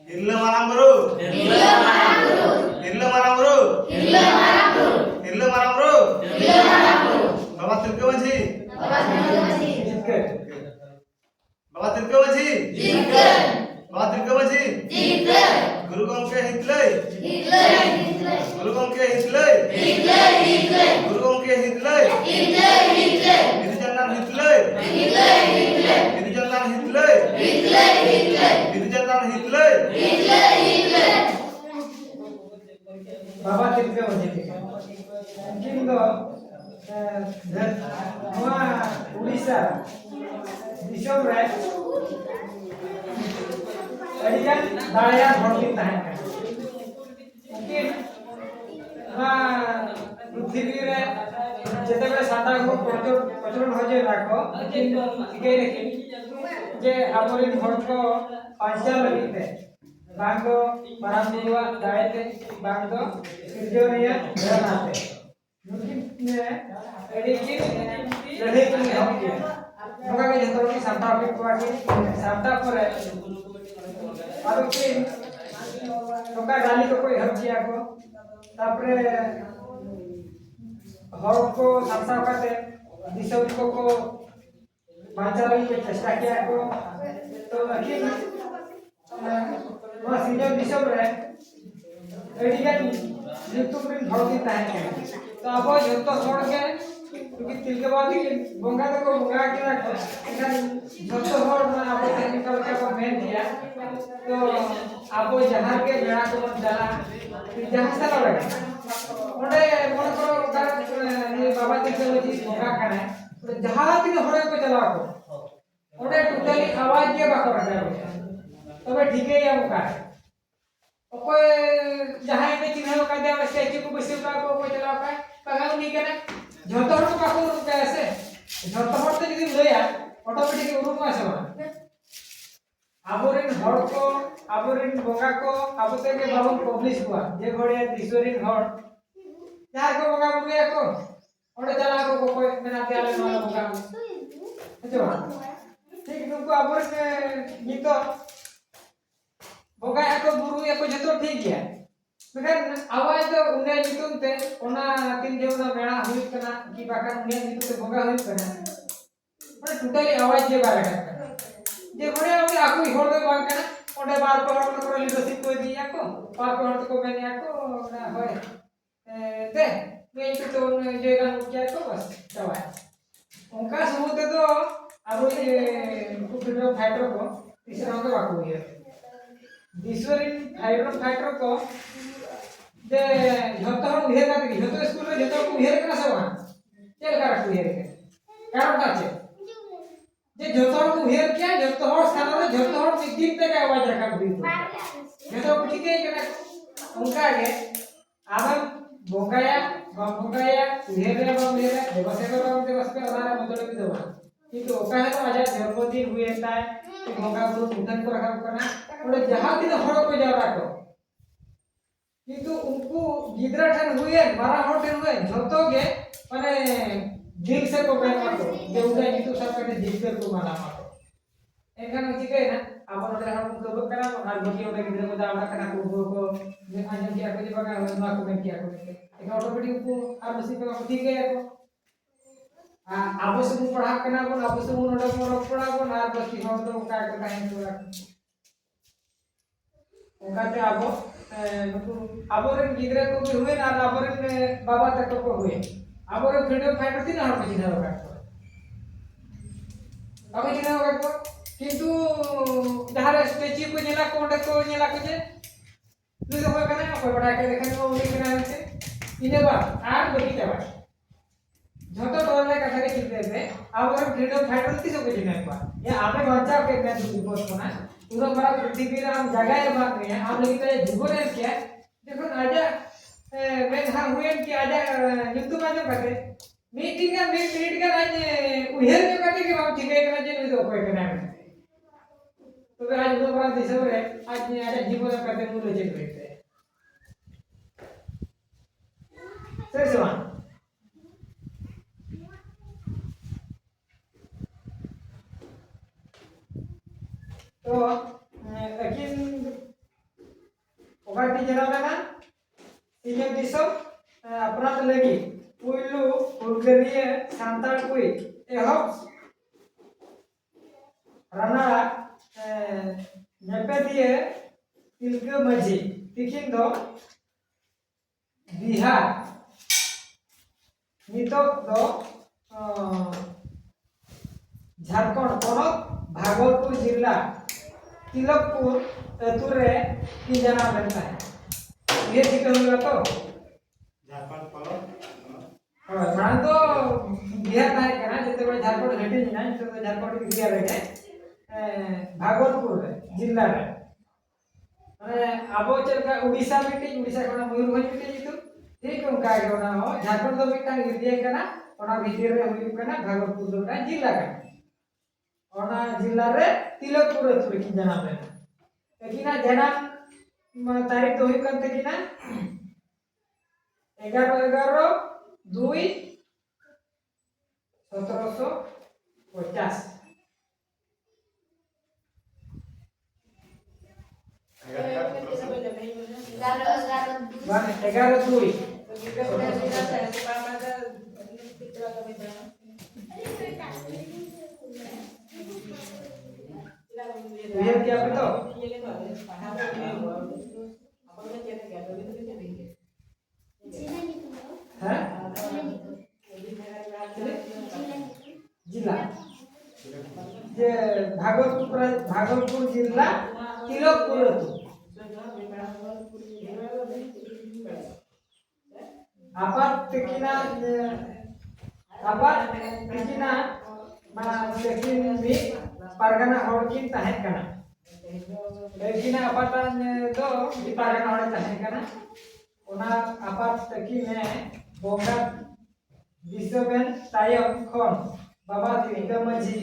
Irle Maramburu. Irle Maramburu. Irle Maramburu. Irle Maramburu. Irle Maramburu. Irle Maramburu. Baba Tilke Maji. Baba Tilke Maji. Jitke. Baba Tilke Maji. Jitke. Baba Tilke Maji. Jitke. Guru Gomke Hitle. Hitle. Guru Gomke Hitle. Hitle. Hitle. Guru Gomke Hitle. Hitle. Hitle. Bidujalan Hitle. Hitle. Hitle. Bidujalan Hitle. Hitle. Hitle. Bidujalan Hitle. Hitle. Hitle. बाबा तिलके वजह के किंतु वहाँ उड़ीसा दिशों में अड़ियान दाया भरती तहन लेकिन वहाँ पृथ्वी रे जैसे में साता को प्रचलन हो जाए राखो लेकिन जे हमारे घर को पांचल लगते बांगो मराठीवा गायते बांगो सिरजोनिया धरनाते मुझे एडिकी लड़े की हम किया मगर के जतरो की सांता के कोआके सांता पर और के टोका गाली को कोई हम किया को तापरे हर को सांसा करते दिशा को बांचाली के चेष्टा किया को तो लेकिन वहाँ सीनियर बिशप रहे एडिगन यूट्यूब में भरती तहन तो अब जो तो छोड़ के क्योंकि तिलके बाद की बंगा तो को बंगा के रखो इधर जो तो छोड़ में आप टेक्निकल का को मेन दिया तो आप जहाँ के मेरा को मत डाला जहाँ से लगे उन्हें मन करो ये बाबा तिलके वाली बंगा करना तो जहाँ तीन होने को चला को उन्हें टोटली आवाज ये बात करना है तो ठीक है या मुका कोई जहां में चिन्ह का दे स्टैच्यू को बसे का को चला का पगाव नहीं करना झोतोर को का को कैसे झोतोर तो यदि लया ऑटोमेटिक उरुम आसे आबोरिन हर को आबोरिन बंगा को आबते के बाबू पब्लिश हुआ जे घोड़े दिसोरिन हर यार को बंगा बुगे को ओडे चला को कोई मेना त्याले माला बंगा अच्छा ठीक तुमको आबोरिन गीत बंगा एको बुरु एको जतो ठीक गया मगर आवाज तो उन्हें नितुम ते ओना तीन जेवना मेणा हुई कना की बाका उन्हें नितुम ते बंगा हुई कना पर टोटली आवाज जे बारे का जे बड़े ओके आकु होड़ में बांग कना ओडे बार पर ओडे को लीडरशिप को दिया को बार पर ओडे को मैंने को ना होय दे मैं तो जे गान क्या को बस दवा उनका समूह तो अब ये फ्रीडम फाइटर को तीसरा को बाकू है दिसोरिन फाइटर को जे झतो उहेर का झतो स्कूल रे झतो को उहेर का सवा चल का रखु उहेर के कारण का छे जे झतो को उहेर क्या झतो हर स्थान रे झतो हर दिन तक आवाज रखा हुई झतो को ठीक है कि उनका के आवन बोंगाया उहेर रे देवसे को ओनारा बदल के देवा किंतु ओका है तो आज जन्मदिन हुए ताय बोंगा गुरु मुठन को रखा करना और जहां दिन हड़ को जावरा को किंतु उनको गिदरा ठन हुए मारा हड़ ठन हुए झतो के माने दिल से को बेन को जे उदा जितु सब के दिल को माना को एखान चिके ना आपन रे हम को करा और बकी ओने गिदरा को दावरा कना को जे आजम किया को जे बगा मा को बेन किया को एक ऑटोमेटिक को और मसी पे ठीक है को आबो से पढ़ा कना को आबो से नोडे को पढ़ा को और बकी हम तो का कहीं तो उनका आबो रे गिदरा को भी हुए ना आबो रे बाबा तक को हुए आबो रे फ्रीडम फाइटर थी ना हम चिन्ह लगा अब चिन्ह लगा को किंतु जहां स्टैच्यू को नेला को जे दुई को कने कोई बड़ा के देखन को उनी कना से इने बा आर बकी जावा झतो टोले कथा के चिन्ह दे आबो रे फ्रीडम फाइटर थी सब चिन्ह बा ये आपे बचाव के मैं बोल को ना पूरा बड़ा पृथ्वी राम जगह है बात नहीं है आप लोग तो जुगोर है क्या देखो आजा मैं कहा हुए कि आजा यूट्यूब में जो करते मीटिंग का मिनट का आज उहेर जो करते कि हम ठीक है करना चाहिए तो कोई करना है तो आज वो बड़ा दिसवर है आज आजा जीवन करते मूल चेक करते हैं सही सवाल तो लेकिन पार्टी जनाब लेना सिंह दिसम अपना लगी पुलू हुलगरिया सांताल कुई एहब राना नेपे दिए तिलका माझी तिकिन दो बिहार नितक दो झारखंड पनत भागलपुर जिला तिलकपुर अतुरे की जना बनता है ये ठीक होगा तो झारखंड पनत हां माने तो बिहार ताहे कना जते बड़े झारखंड हेटी ना तो झारखंड एरिया रे भागलपुर जिला रे माने आबो चलका उड़ीसा मिटी उड़ीसा कोना मयूरभंज मिटी जितु ठीक उनका के ओना हो झारखंड दो मिटा एरिया कना ओना भीतर रे हुई कना भागलपुर दो का जिला का ओना जिला रे तिलकपुर अतुरे की जना बना एकिना जना तारीख तो हुई करते किना 11/11/2/1750 Vale, 11/2 lihat क्या पे तो हैं जिला जे भागलपुर जिला तिलकपुर आपात तेकिना मा तेकिन भी पारगना हड़किन ताहे कना तेकिना आपातान दो भी पारगना हड़ ताहे कना ओना आपात तेकिने बोंगा विश्वबेन तायम खन बाबा तिलका माझी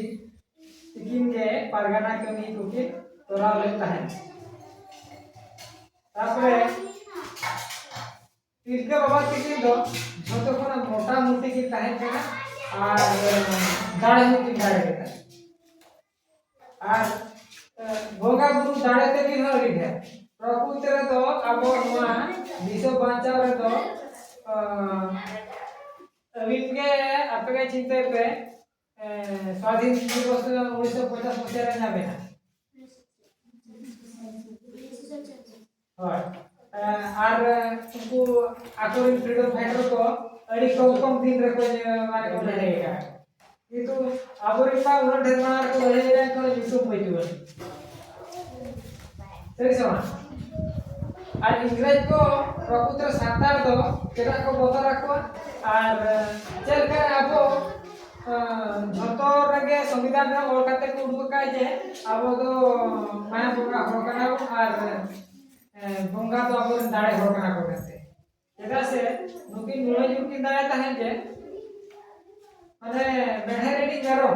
तेकिन के पारगना कमी कुकी तोरा ले ताहे तापरे तिलका बाबा तेकिन दो झोतो कोना मोटा मोटी की ताहे कना और दाढ़े की दाढ़े देता और भोगा गुरु दाढ़े ते की हरी है प्रकृति रे तो आबो नुआ विश्व बांचाव रे तो अविनगे आपके चिंता पे स्वाधीन दिवस 1950 मसीहा रे नाबे और उनको आकोरिन फ्रीडम फाइटर को अड़ी कम दिन रे को माने को लड़ेगा किंतु आबोरी पा उन ढेर मार को लड़ेगा को यूट्यूब पे दियो सही समा आज इंग्रज को प्रकृति सातार दो केटा को बता रखो और चल कर आबो झतो रगे संविधान रे ओलकाते को उडुक काय जे आबो तो माया बोगा होकना और बोंगा तो आबो दाड़े होकना को करते जेदा से नुकी नुळे जुकी दाड़े ताहे जे माने बेढे रेडी करो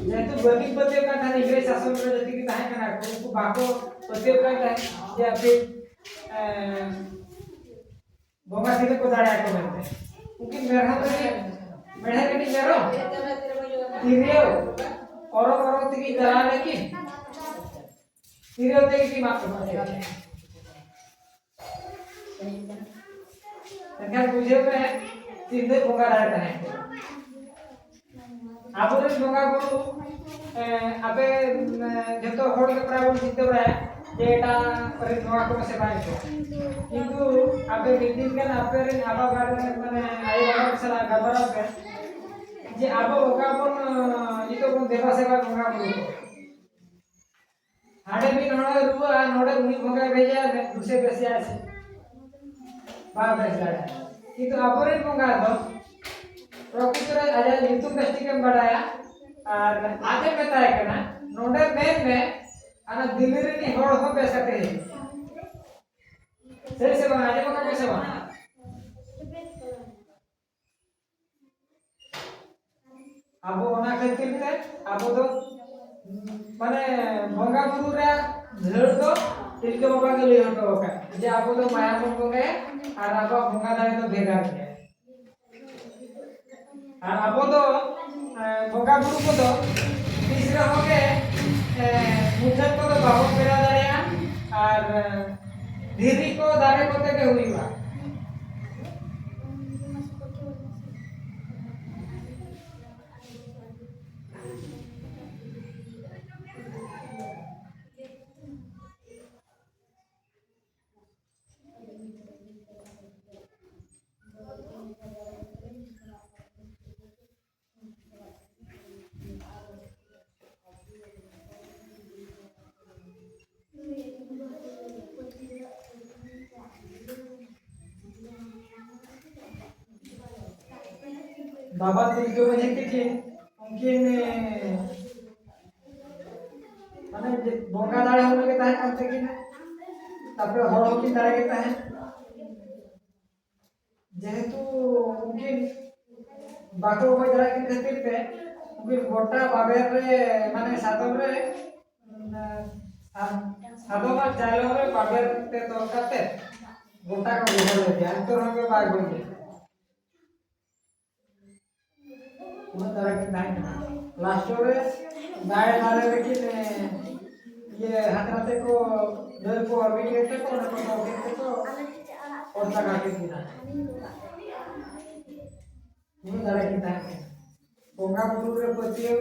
जेतु बनी पते का था इंग्रज शासन रे जति की ताहे कना को बाको पते का था जे फिर बोंगा से को दाड़े को करते क्योंकि मेरा तो बेढे रेडी करो तिरियो करो ती जला लेकी तिरियो ते की माफ करते तनका बुझे पे तिंदे बोंगा दाड़े ताहे आबोरे बोंगा गुरु आपे जतो होड़ के प्राय चिंता बड़ा जेटा पर नोआ को से बाय को किंतु आपे बिल्डिंग के आपे रे आबा गार्डन माने आई बाबा सला गबरा पे जे आबो बोंगा कोन इतो कोन देवा सेवा बोंगा गुरु हाडे भी नोडे रुआ नोडे उनी बोंगा भेजा दुसे बेसे आसे बा बेसला किंतु आबोरे बोंगा दो प्रकृति रे आजा यूट्यूब बेस्टी के बढ़ाया और आगे बताया करना नोडे में आना दिल्ली रे नी होड़ हो बेसते है सही से बना आजे मका कैसे बना अब ओना खातिर ते अब तो माने भंगा गुरु रे धड़ दो तिलके बाबा के लिए हटो का जे अब तो माया को गए और अब भंगा दाई तो भेगा है अब तो भोगा गुरु को तो तीसरा हो गए मुझे को तो बाबू पेरा दाड़िया और धीरी को दारे कोते के हुईवा बाबा तुलसी वजह के उनकिन माने बोंगा दाड़े होने के ताहे करते कि ना तापर हड़ की दाड़े के ताहे जेहेतु उनकिन बाको होय दाड़े के खातिर पे उनकिन गोटा बाबेर रे माने सातम रे सातम चाइलो रे बाबेर ते तो करते गोटा का गोहर ले दिया तो हम के बाग बोल तरह की नहीं लास्ट में दाएं दाएं लेकिन ये हाथराते को दर को अभी लेते को ना को लेते को और तक आके दिना ये दाएं की नहीं पोंगा बुलू रे पतियो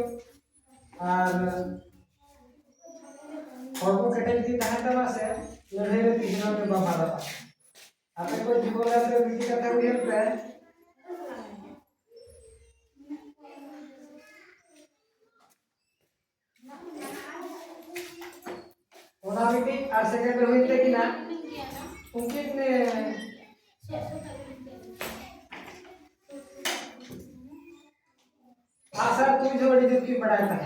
और को केटे की ताहे तमा से लड़े रे तीनों में बाबा दादा आपे को जीवन रे बिकी कथा हुई है ओना मीटिंग और सेकंड होइते कि ना उनकिन ने आशा तुम जो बड़ी दुखी पढ़ाया था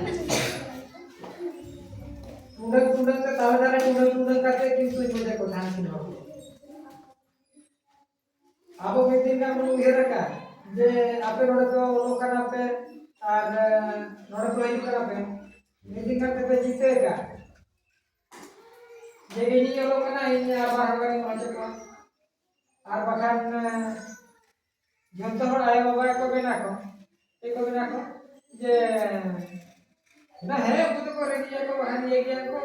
टूडक के तावेदार टूडक करते किंतु मुझे को ध्यान से हो अब मीटिंग का मन उहे रखा जे आपे नोडे को लोकना पे और नोडे को ही करा पे मीटिंग करते पे जीतेगा ये ini kalau kena ini apa harga macam apa আর বাখান যত হড় আয় বাবা কবে না কো এই কবে না কো যে না হে তো করে দিয়া কো বাখান দিয়ে গিয়া কো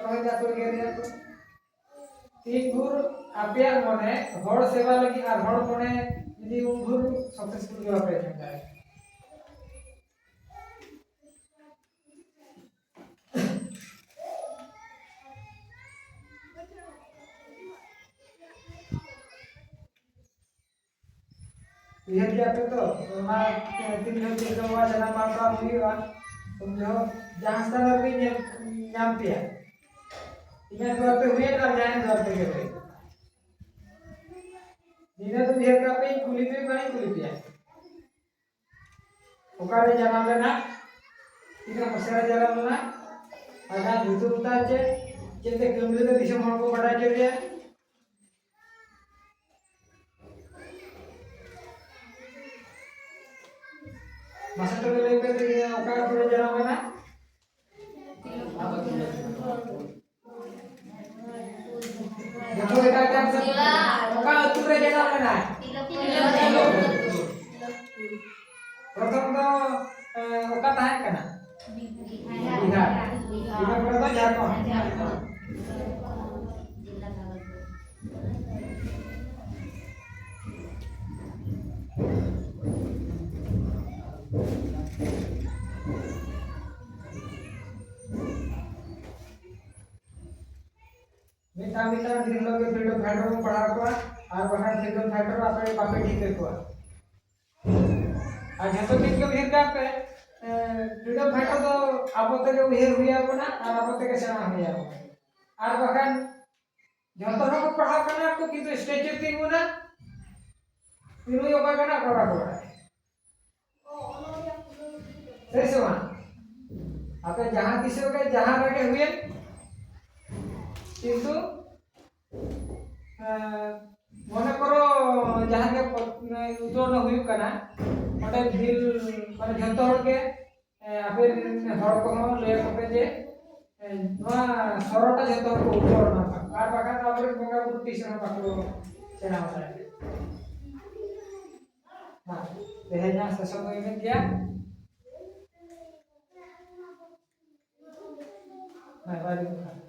রহে যা তো গিয়া কো তিন ঘুর আপিয়ার মনে হড় সেবা লাগি আর হড় মনে যদি ঘুর সাকসেসফুল হওয়া প্রয়ত্ন করে यह क्या पे तो हमारा तीन लोग के हुआ जना मापा हुई हुआ तुम जो जहाँ स्थान भी नाम पे है इन्हें द्वार पे हुए ना जाने द्वार पे गए इन्हें तो यह का पे कुली पे बनी कुली पे है उकारे जना लेना इन्हें मसाला जना लेना अगर दूसरे उतार चे चलते किलोमीटर के दिशा में को बढ़ा चलिए masa tu boleh pergi okar boleh jalan mana? Betul tak kan? Okar tu boleh jalan mana? Pertama tu okar tahan kan? Lihat. Lihat berapa jalan? मिता दिन लोग फ्रीडम फाइटर को पढ़ा को और बहार फ्रीडम फाइटर आपे पापे ठीक को और जतो दिन के भीड़ का पे फ्रीडम फाइटर तो आपते के उहेर हुआ बना और आपते के सेना हुआ और बहार जतो को पढ़ा करना को किंतु स्टेज पे ना तीनों योगा करना पड़ा सही से आपे जहां किसी के जहां रखे हुए किंतु মনে করো যাহাকে উত্তরণ হইব কানা ওটা দিল মানে যত হড়কে আপে হড় কো লয়ে কপে যে নোয়া সরটা যত হড় উত্তরণ না আর বাকা তারপরে বঙ্গা গুরু টিশন পাকলো সেনা মারা না দেহনা সেশন হইবে দিয়া না বাড়ি